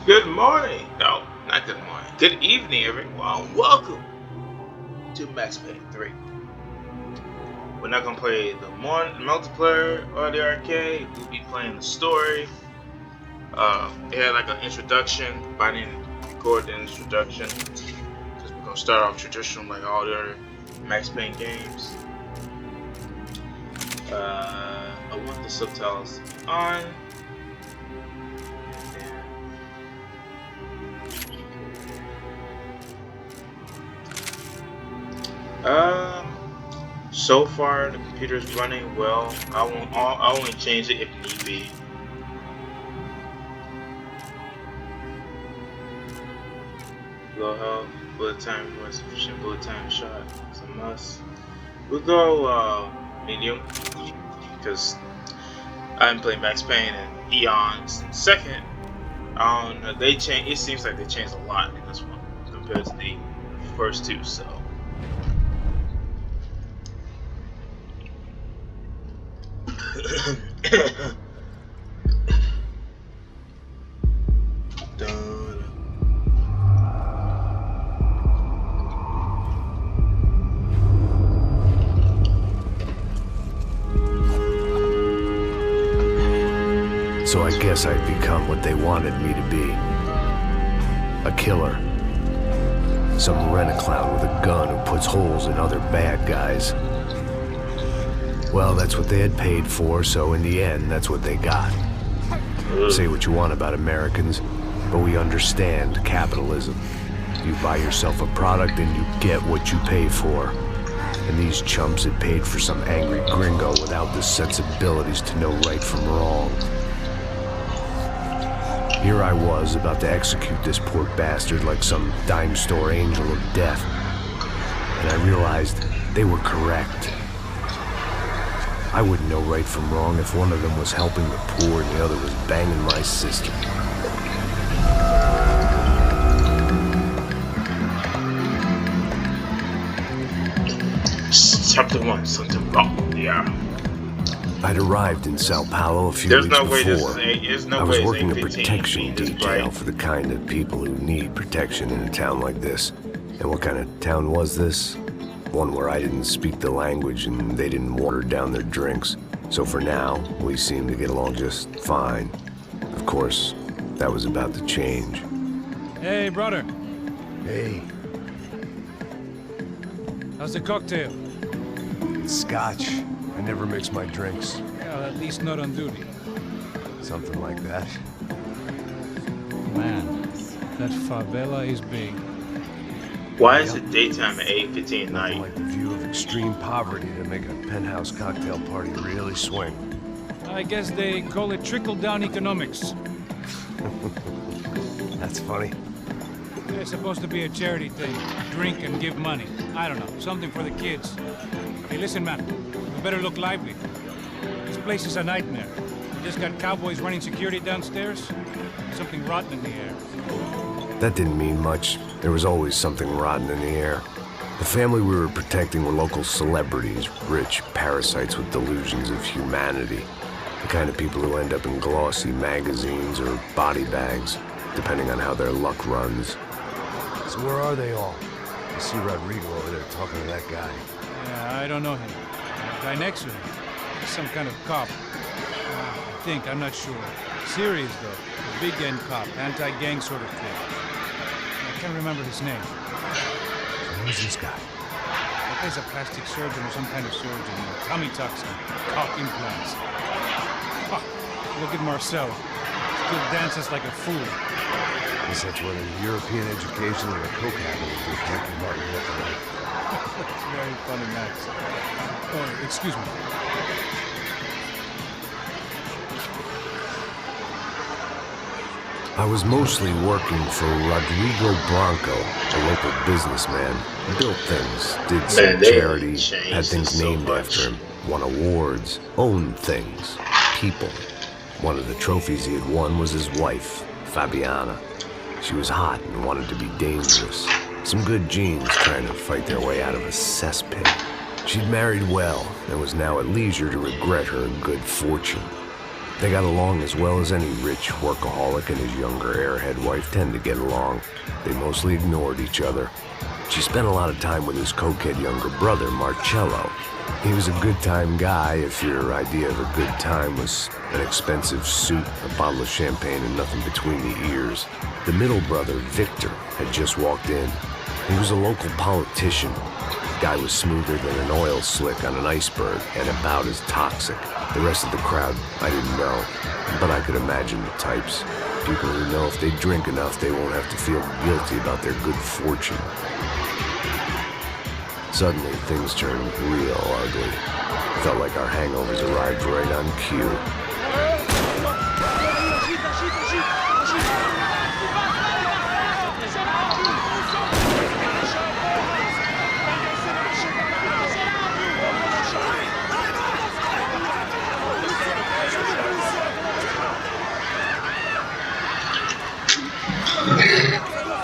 Good morning. No, not good morning. Good evening, everyone. Welcome to Max Payne 3. We're not gonna play the multiplayer or the arcade. We'll be playing the story. It had like an introduction, but I didn't record the introduction because we're gonna start off traditional like all the other Max Payne games. I want the subtitles on. So far the computer's running well. I'll only change it if need be. Low health, bullet time, more sufficient bullet time shot. It's a must. We'll go medium because I haven't played Max Payne in eons. Second, they change. It seems like they changed a lot in this one compared to the first two. So. So I guess I've become what they wanted me to be. A killer. Some rent-a-clown with a gun who puts holes in other bad guys. Well, that's what they had paid for, so in the end, that's what they got. Say what you want about Americans, but we understand capitalism. You buy yourself a product and you get what you pay for. And these chumps had paid for some angry gringo without the sensibilities to know right from wrong. Here I was, about to execute this poor bastard like some dime store angel of death. And I realized they were correct. I wouldn't know right from wrong if one of them was helping the poor and the other was banging my sister. Chapter 1, something wrong. Yeah. I'd arrived in Sao Paulo a few weeks before. I was working a protection detail for the kind of people who need protection in a town like this. And what kind of town was this? One where I didn't speak the language and they didn't water down their drinks. So for now, we seemed to get along just fine. Of course, that was about to change. Hey, brother. Hey. How's the cocktail? It's scotch. I never mix my drinks. Yeah, at least not on duty. Something like that. Man, that favela is big. Why is it daytime at 8:15 at night? Like the view of extreme poverty to make a penthouse cocktail party really swing. I guess they call it trickle-down economics. That's funny. It's supposed to be a charity thing. Drink and give money. I don't know, something for the kids. Hey, listen, man. We better look lively. This place is a nightmare. We just got cowboys running security downstairs. Something rotten in the air. That didn't mean much. There was always something rotten in the air. The family we were protecting were local celebrities, rich parasites with delusions of humanity. The kind of people who end up in glossy magazines or body bags, depending on how their luck runs. So where are they all? I see Rodrigo over there talking to that guy. Yeah, I don't know him. The guy next to him. He's some kind of cop. I think, I'm not sure. Serious, though. A big end cop, anti-gang sort of thing. I can't remember his name. So who's this guy? That guy's a plastic surgeon or some kind of surgeon. Tummy tucks and cock implants. Oh, look at Marcel. Still dances like a fool. Guess that's what a European education and a coke habit would do. Drinking Martin Luther. That's very funny, Max. Oh, excuse me. I was mostly working for Rodrigo Blanco, a local businessman. Built things, did some charity, had things named after him, won awards, owned things, people. One of the trophies he had won was his wife, Fabiana. She was hot and wanted to be dangerous. Some good genes trying to fight their way out of a cesspit. She'd married well and was now at leisure to regret her good fortune. They got along as well as any rich workaholic and his younger airhead wife tend to get along. They mostly ignored each other. She spent a lot of time with his cokehead younger brother, Marcello. He was a good-time guy if your idea of a good time was an expensive suit, a bottle of champagne, and nothing between the ears. The middle brother, Victor, had just walked in. He was a local politician. The guy was smoother than an oil slick on an iceberg and about as toxic. The rest of the crowd, I didn't know, but I could imagine the types. People who know if they drink enough, they won't have to feel guilty about their good fortune. Suddenly, things turned real ugly. Felt like our hangovers arrived right on cue.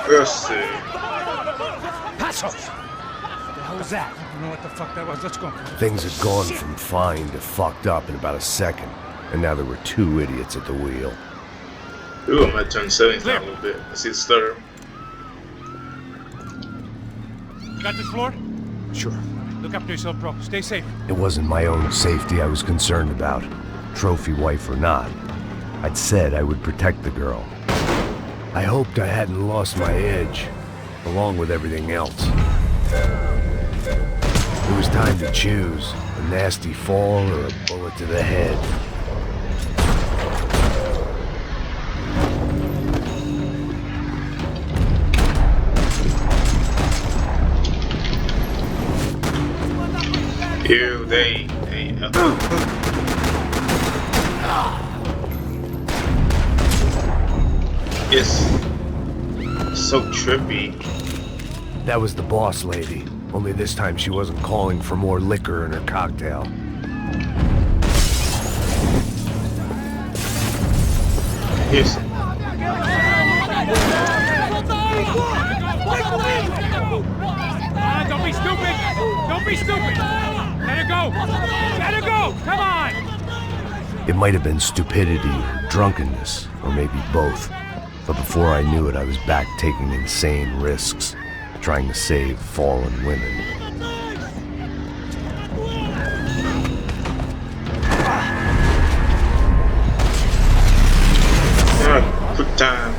Let's see. Passos! What the hell was that? I don't know what the fuck that was. Let's go. Things had gone from fine to fucked up in about a second, and now there were two idiots at the wheel. Ooh, I might turn settings down a little bit. I see the stutter. You got this floor? Sure. Look after yourself, bro. Stay safe. It wasn't my own safety I was concerned about, trophy wife or not. I'd said I would protect the girl. I hoped I hadn't lost my edge, along with everything else. It was time to choose, a nasty fall or a bullet to the head. Ew, they it's so trippy. That was the boss lady, only this time she wasn't calling for more liquor in her cocktail. Here's Don't be stupid! Don't be stupid! Let her go! Let her go! Come on! It might have been stupidity or drunkenness, or maybe both. But before I knew it, I was back taking insane risks, trying to save fallen women. yeah, quick time.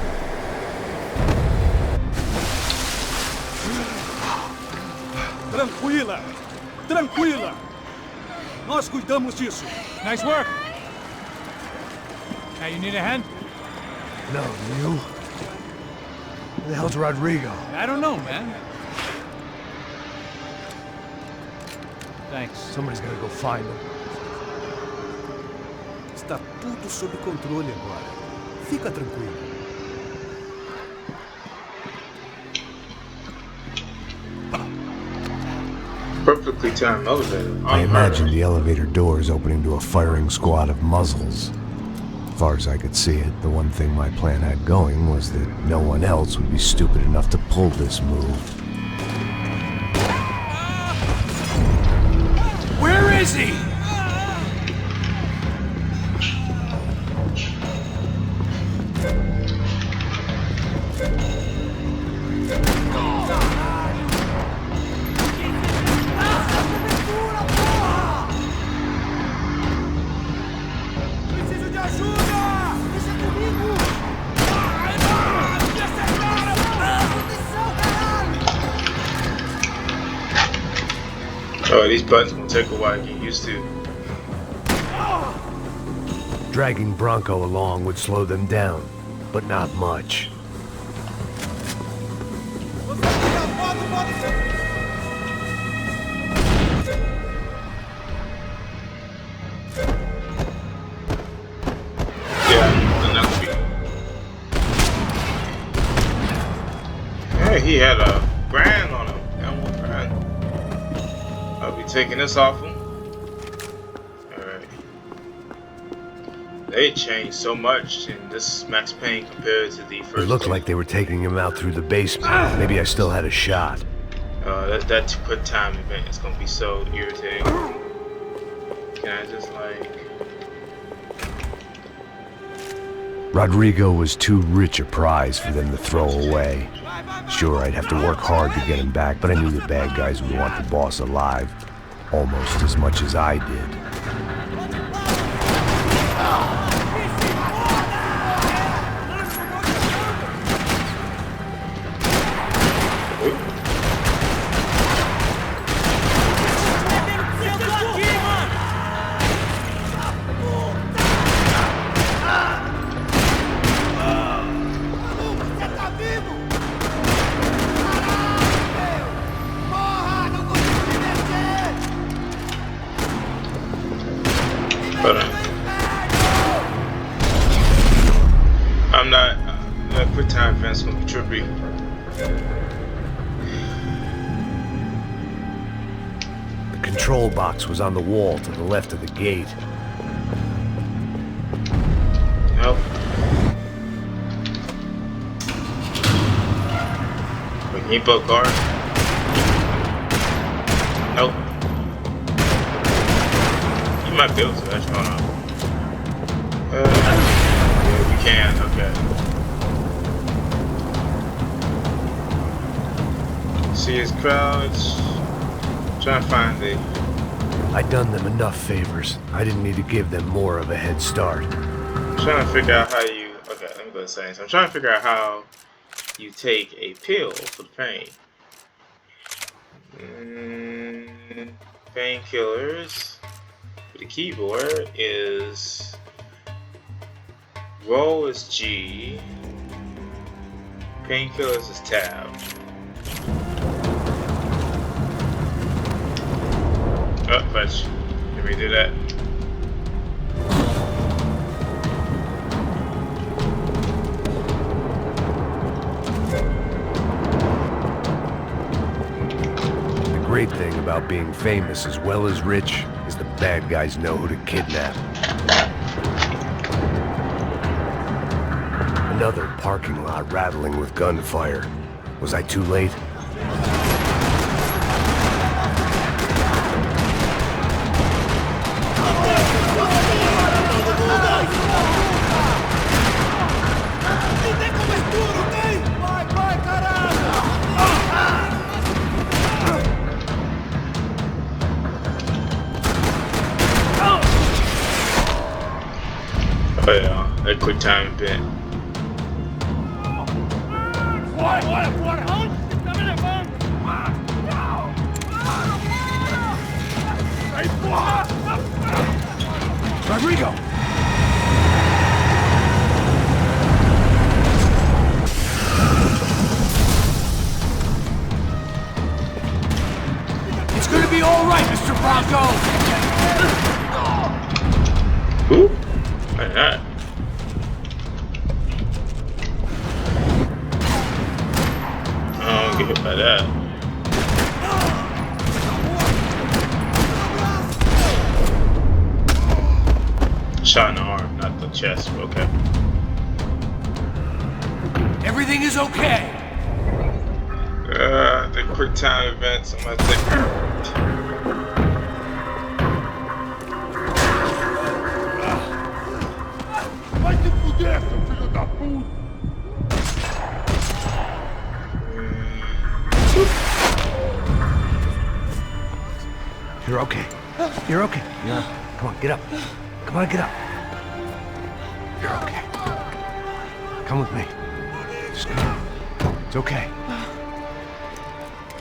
Tranquila! Tranquila! Nós cuidamos disso. Nice work! Hey, you need a hand? No, you? Where the hell's Rodrigo? I don't know, man. Thanks. Somebody's gotta go find him. Está tudo sob controle agora. Fica tranquilo. Perfectly timed elevator. I imagined the elevator doors opening to a firing squad of muzzles. As far as I could see it, the one thing my plan had going was that no one else would be stupid enough to pull this move. Where is he? Oh, these buttons will take a while to get used to. Dragging Bronco along would slow them down, but not much. Yeah, he had a brand on him. And one brand. I'll be taking this off him. Alright. They changed so much in this Max Payne compared to the first. It looked like they were taking him out through the basement. Maybe I still had a shot. That quick time event is gonna be so irritating. Can I just like Rodrigo was too rich a prize for them to throw away. Sure, I'd have to work hard to get him back, but I knew the bad guys would want the boss alive almost as much as I did. I'm not. Quick time events gonna be trippy. The control box was on the wall to the left of the gate. Nope. Wait, can you put a car? Nope. You might be able to. Actually, hold on. Yeah, we can. Okay. See his crowds. Trying to find the. I'd done them enough favors. I didn't need to give them more of a head start. I'm trying to figure out how you. Okay, let me go to settings. I'm trying to figure out how you take a pill for the pain. Painkillers. For the keyboard is. Roll is G. Painkillers is tab. Oh, fetch. Let me do that. The great thing about being famous as well as rich is the bad guys know who to kidnap. Another parking lot rattling with gunfire. Was I too late? Oh yeah, a quick time event. Rodrigo! It's gonna be all right, Mr. Bronco! Who? Like that. I don't get hit by that. Shot in the arm, not the chest. Okay. Everything is okay! The quick time events. I'm gonna take. Vai te fuder, seu filho da puta! You're okay. You're okay. Yeah. Come on, get up. Come on, get up. You're okay. Come with me. Just come. It's okay.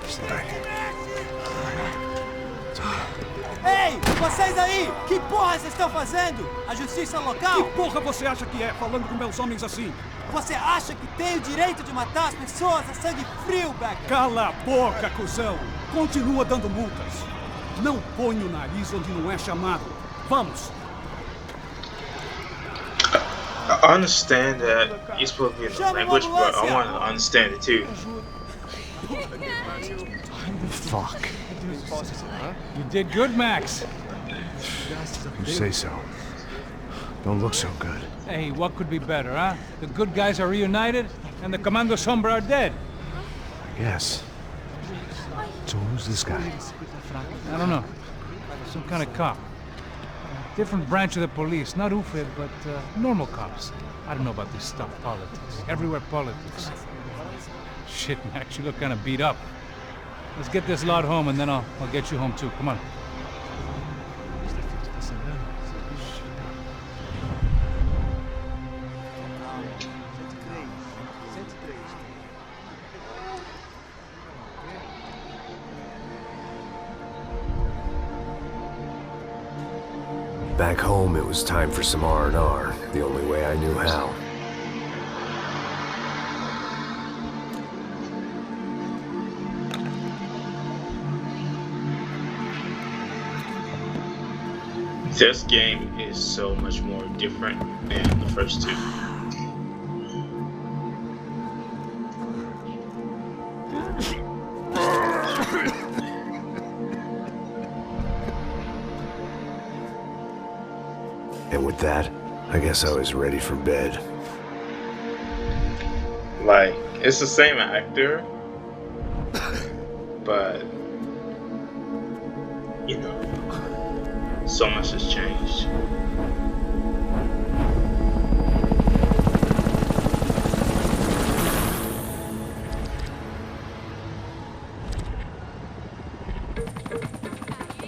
It's all right. It's okay. Ei, vocês aí! Que porra vocês estão fazendo? A justiça local? Que porra você acha que é, falando com meus homens assim? Você acha que tem o direito de matar as pessoas a sangue frio, Becker? Cala a boca, cuzão! Continua dando multas. Não põe o nariz onde não é chamado. Vamos! I understand that you're supposed to be in the language, but I want to understand it too. Fuck. You did good, Max. You say so. Don't look so good. Hey, what could be better, huh? The good guys are reunited, and the Commando Sombra are dead. Yes. So who's this guy? I don't know. Some kind of cop. Different branch of the police. Not UFED, but normal cops. I don't know about this stuff, politics. Everywhere politics. Shit, Max, you look kind of beat up. Let's get this lot home, and then I'll get you home too. Come on. Back home, it was time for some R&R, the only way I knew how. This game is so much more different than the first two. And with that, I guess I was ready for bed. Like, it's the same actor, but, you know, so much has changed.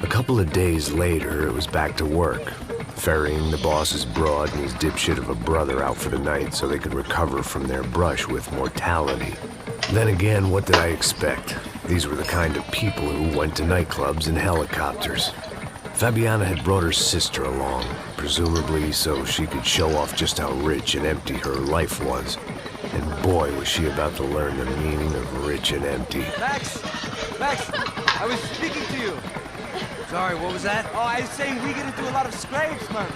A couple of days later, it was back to work, ferrying the boss's broad and his dipshit of a brother out for the night so they could recover from their brush with mortality. Then again, what did I expect? These were the kind of people who went to nightclubs in helicopters. Fabiana had brought her sister along, presumably so she could show off just how rich and empty her life was. And boy, was she about to learn the meaning of rich and empty. Max! Max! I was speaking to you. Sorry, what was that? Oh, I was saying we get into a lot of scrapes, man.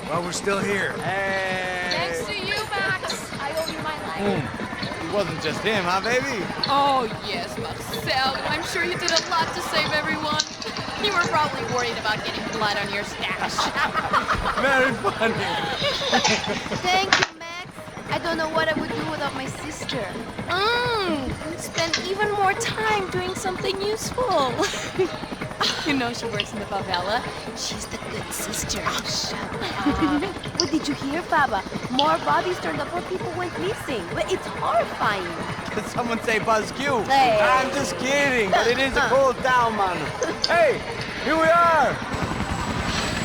Well, we're still here. Hey! Thanks to you, Max. I owe you my life. It wasn't just him, huh, baby? Oh, yes, Marcel. I'm sure you did a lot to save everyone. You were probably worried about getting blood on your stash. Very funny. Thank you, Max. I don't know what I would do without my sister. Spend even more time doing something useful. You know she works in the favela. She's the good sister. What did you hear, Baba? More bodies turned up where people went missing. But it's horrifying. Did someone say Buzz Q? Hey. I'm just kidding, but it is a cool town, man. Hey, here we are.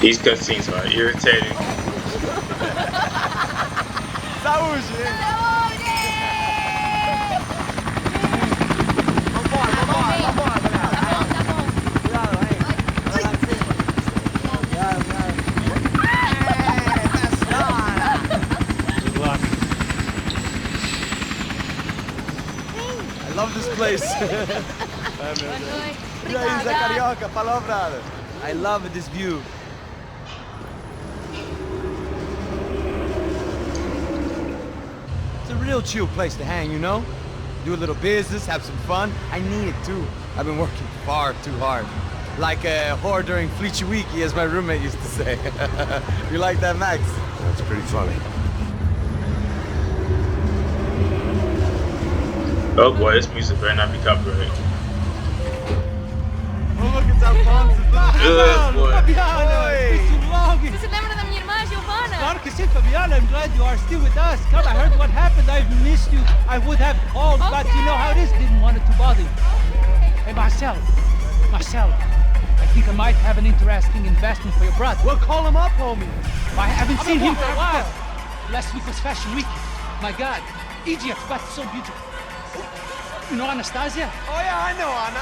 These cutscenes are irritating. Saúde! I love this place. E aí, Zé Carioca, falou, brother. I love this view. It's a real chill place to hang, you know? Do a little business, have some fun. I need it too. I've been working far too hard. Like a whore during Fleechy Weeky, as my roommate used to say. You like that, Max? That's pretty funny. Oh boy, this music better not be copyrighted. Oh, look, it's Alfonso. Good boy. Você lembra da minha irmã, Giovanna? Claro que sim, Fabiana. I'm glad you are still with us. Come, I heard what happened. I've missed you. I would have called, but you know how it is. Didn't want it to bother you. Hey, Marcel. I think I might have an interesting investment for your brother. Well, call him up, homie. I haven't seen him for a while. Last week was Fashion Week. My God, Egypt, but so beautiful. You know Anastasia? Oh, yeah, I know Anna.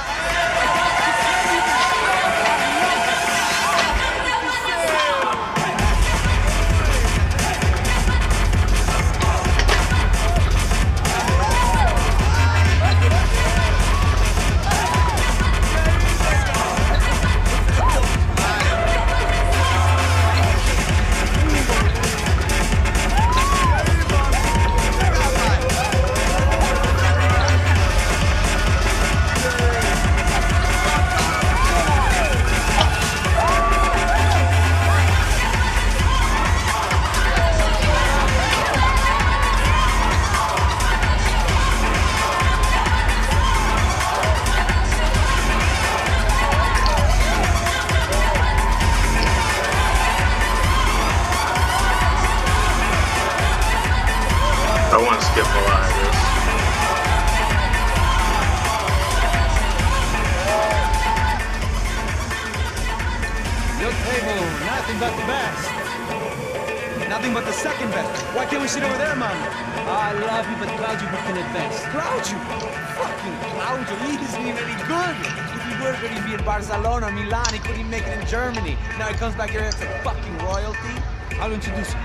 I want to skip a lot of this. Your table, nothing but the best. Nothing but the second best. Why can't we sit over there, man? I love you, but Claudio booking it best. Claudio? Fucking Claudio, he isn't even any good. If he were good, he'd be in Barcelona, Milan, he couldn't even make it in Germany. Now he comes back here as a fucking royalty? I'll introduce you.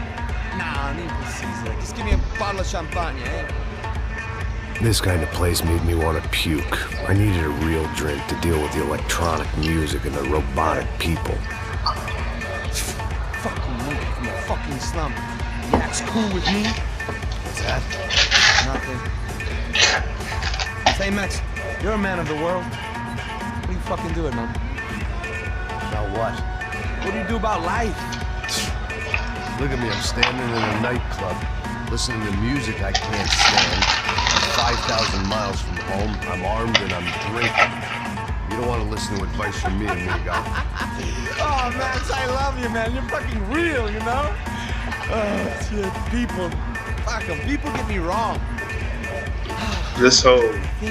Nah, need to Caesar. Just give me a bottle of champagne, eh? This kind of place made me want to puke. I needed a real drink to deal with the electronic music and the robotic people. Fucking monkey from a fucking slum. That's cool with me. What's that? Nothing. Say, Max, you're a man of the world. What are you fucking doing, man? About what? What do you do about life? Look at me, I'm standing in a nightclub, listening to music I can't stand. I'm 5,000 miles from home, I'm armed and I'm drinking. You don't want to listen to advice from me, amigo. Oh, Max, I love you, man. You're fucking real, you know? Oh, shit, people. Fuck 'em. People get me wrong. This whole... I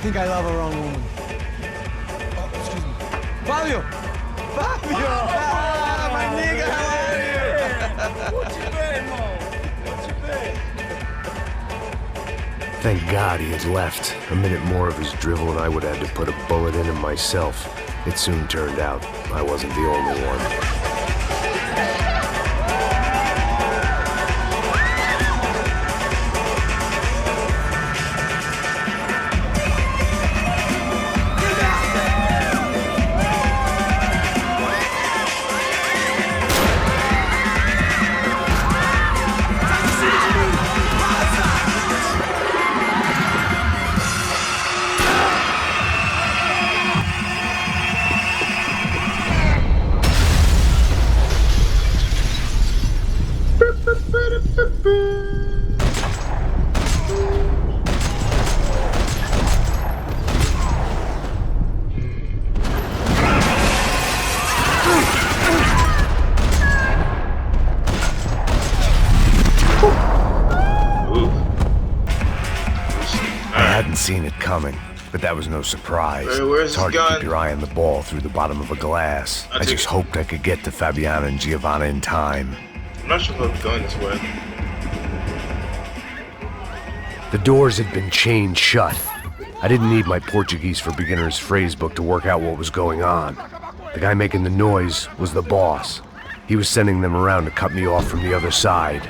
think I love a wrong woman. Oh, excuse me. Fabio! Fabio! Ah, my nigga, how are you? What you been, Mo? What you been? Thank God he had left. A minute more of his drivel and I would have had to put a bullet in him myself. It soon turned out I wasn't the only one. Seen it coming, but that was no surprise. Where's it's hard his gun? to keep your eye on the ball through the bottom of a glass. I just hoped I could get to Fabiana and Giovanna in time. I'm not sure if I'm going this way. The doors had been chained shut. I didn't need my Portuguese for Beginners phrase book to work out what was going on. The guy making the noise was the boss. He was sending them around to cut me off from the other side.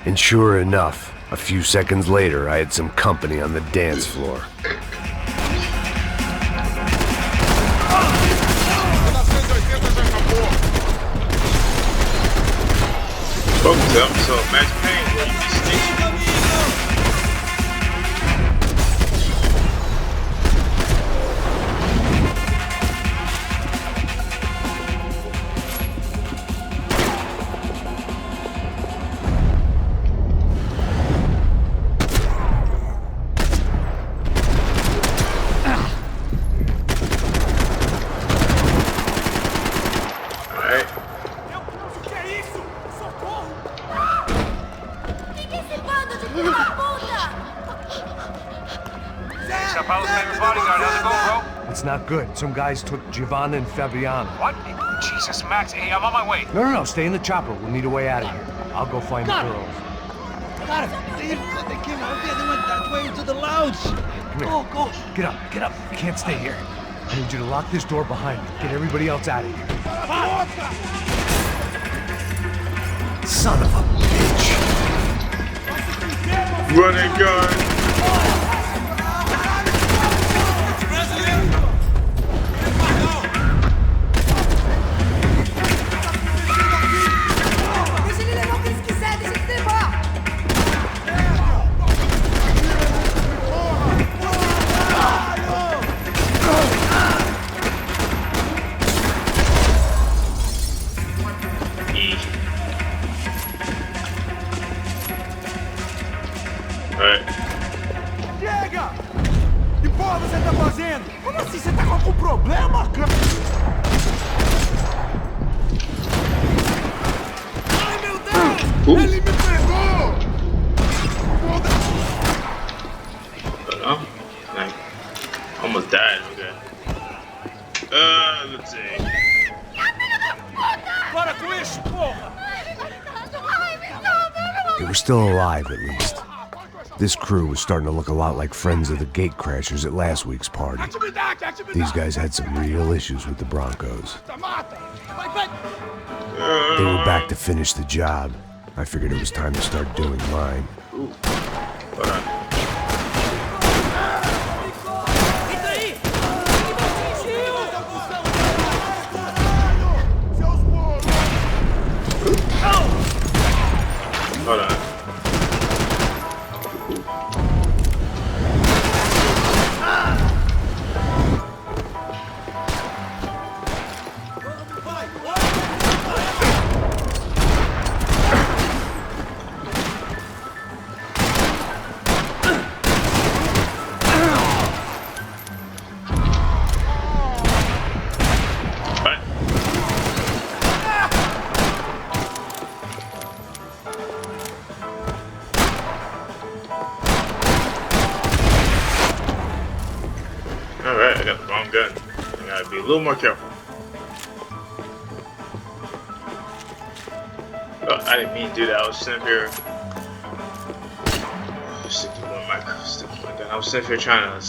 And sure enough, a few seconds later, I had some company on the dance floor. Welcome to episode of Max Payne, where you be snitching. It's not good. Some guys took Giovanna and Fabiana. What? Jesus, Max. Hey, I'm on my way. No, stay in the chopper. We'll need a way out of here. I'll go find the girls. Got it. They came out there. They went that way into the lounge. Come here. Go. Get up. You can't stay here. I need you to lock this door behind me. Get everybody else out of here. Son of a bitch. Run and gun. Alright. They were still alive, at least. This crew was starting to look a lot like friends of the gatecrashers at last week's party. These guys had some real issues with the Broncos. They were back to finish the job. I figured it was time to start doing mine. Ooh. Hold on. Hold on. Alright, I got the wrong gun. I gotta be a little more careful. Oh, I didn't mean to do that. I was sitting here. Sticking with my gun. I was sitting here trying to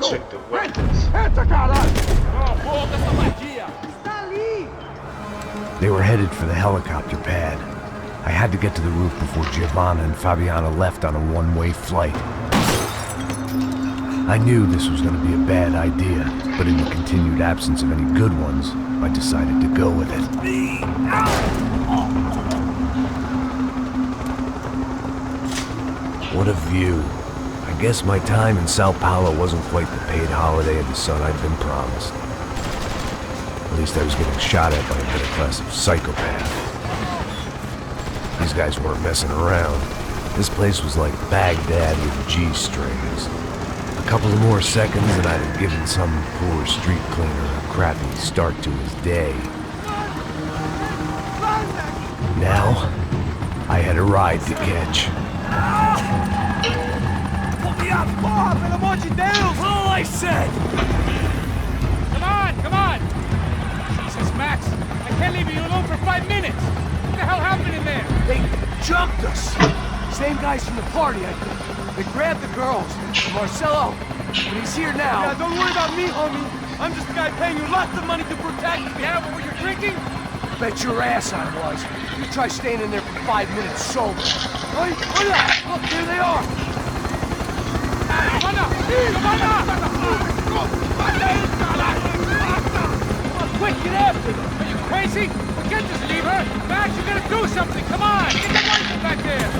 check the weapons. They were headed for the helicopter pad. I had to get to the roof before Giovanna and Fabiana left on a one-way flight. I knew this was going to be a bad idea, but in the continued absence of any good ones, I decided to go with it. What a view. I guess my time in Sao Paulo wasn't quite the paid holiday in the sun I'd been promised. At least I was getting shot at by a better class of psychopath. These guys weren't messing around. This place was like Baghdad with G-strings. A couple of more seconds and I'd have given some poor street cleaner a crappy start to his day. Now, I had a ride to catch. Put me up! I'm gonna watch you down! All I said! Come on! Jesus, Max! I can't leave you alone for 5 minutes! What the hell happened in there? They jumped us! Same guys from the party, I think. They grabbed the girls. Marcelo, but he's here now. Yeah, don't worry about me, homie. I'm just a guy paying you lots of money to protect me. Yeah, what were you drinking? Bet your ass I was. You try staying in there for 5 minutes sober. Hey, look, there they are. Come on, quick, get after them. Are you crazy? Forget this lever. Max, you gotta do something. Come on, get the rifle back there.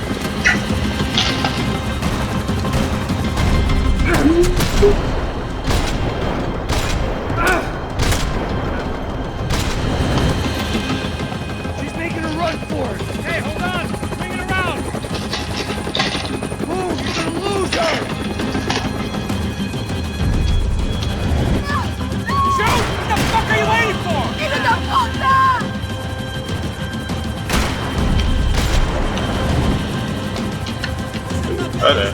She's making a run for it. Hey, hold on. Bring it around. Move, you're gonna lose her. Shoot! What the fuck are you waiting for? ¡Hijo de puta! Okay.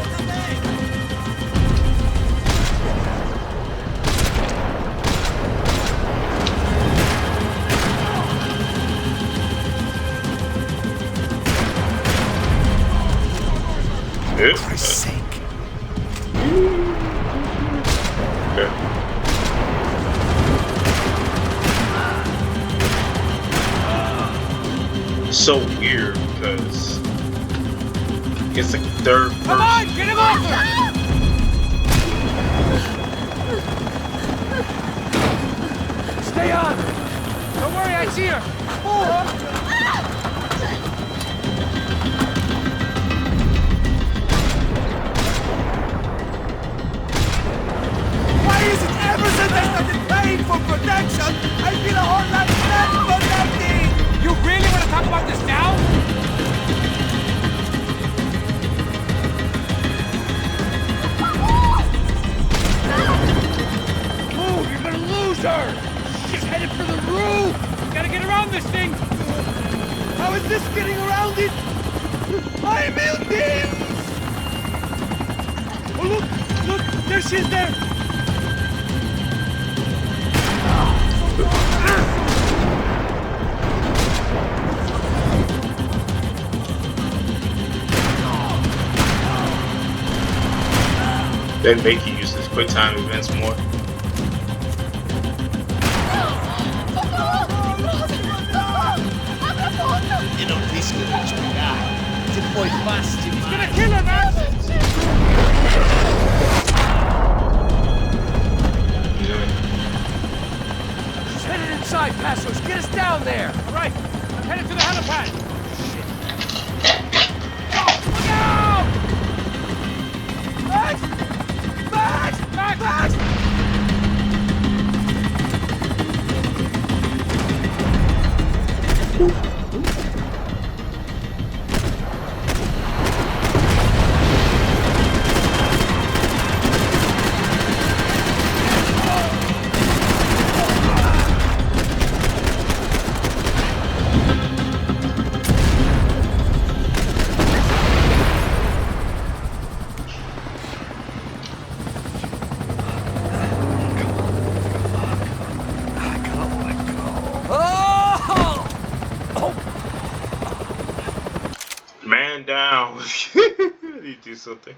For Christ's sake. Okay. So weird because it's like third person. Come on, get him off her! Stay on. Don't worry, I see her. Why is it ever since I started paying for protection, I feel a whole lot less protected? You really want to talk about this now? Move, you're gonna lose her. She's headed for the roof. Gotta get around this thing. How is this getting around it? I building! Oh, look, there she is there. They make you use this quick time events more. You know, this is what we got. The boy fast. He's gonna kill him, man! She's headed inside, Passos. Get us down there. All right, I'm headed to the helipad. Look out! Max! Max! Max! Max! Man down. You do something.